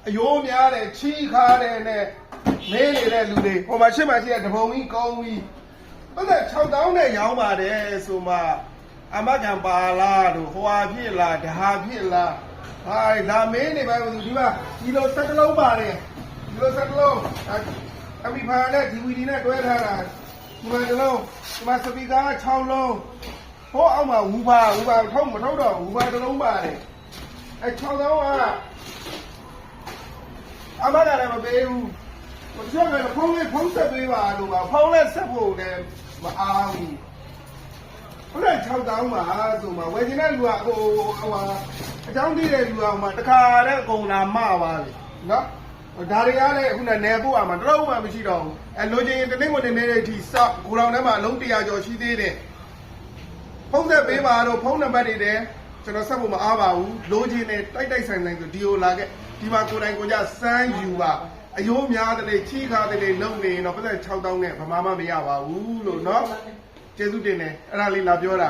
အယိုးများတယ်ချီးခါတယ်နဲ့မင်းနေတဲ့လူတွေဟိုမှာရှစ်မှရှိတဲ့တပုံကြီးကောင်းကြီးပတ်သက်6000နဲ့ရောင်းပါတယ်ဆိုမှအမကန်ပါလားတို့ဟွာဖြစ်လားဓာဖြစ်လားဟာလာမင်းနေပါဘူးဒီမှာဒီလိုစက်တလုံးပါတယ်ဒီလိုစက်တလုံးအမိဖာနဲ့ DVD နဲ့တွဲထားတာဒီမှာတလုံးဒီမှာစပီကာ6လုံးဟိုအောက်မှာဝူပါထုတ်မထုတ်တော့ဝူပါတလုံးပါတယ်အဲ6000ကအမကလည်းမပေးဘူးမပြောဘဲဖုန်းဆက်ပေးပါလို့ပါဖုန်းလက်ဆက်ဖို့လည်းမအားဘူးဘုရား6000ပါဆိုမှဝယ်ချင်တဲ့လူကဟိုအကြောင်းသိတဲ့လူကမှတခါတည်းအကုန်လာမပါလေနော်ဒါတွေကလည်းအခုနယ်ပို့အောင်မှတလုံးမှမရှိတော့ဘူးအဲလိုချင်ရင်တနေ့ဝင်နေတဲ့အထိစောက်ကိုယ်တော်ထဲမှာအလုံး100ကျော်ရှိသေးတယ်ဖုန်းဆက်ပေးပါတော့ဖုန်းနံပါတ်တွေတည်းကျွန်တော်ဆက်ဖို့မအားပါဘူးလိုချင်တယ်တိုက်ဆိုင်ဆိုဒီကိုလာခဲ့ဒီမှာကိုယ်တိုင်ကိုကြစမ်းယူပါအယိုးများတယ်ချီးခါတယ်လုံနေတော့ပတ်သက်6000နဲ့ဗမာမှမရပါဘူးလို့เนาะကျေးဇူးတင်တယ်အဲ့ဒါလေးလာပြောတာ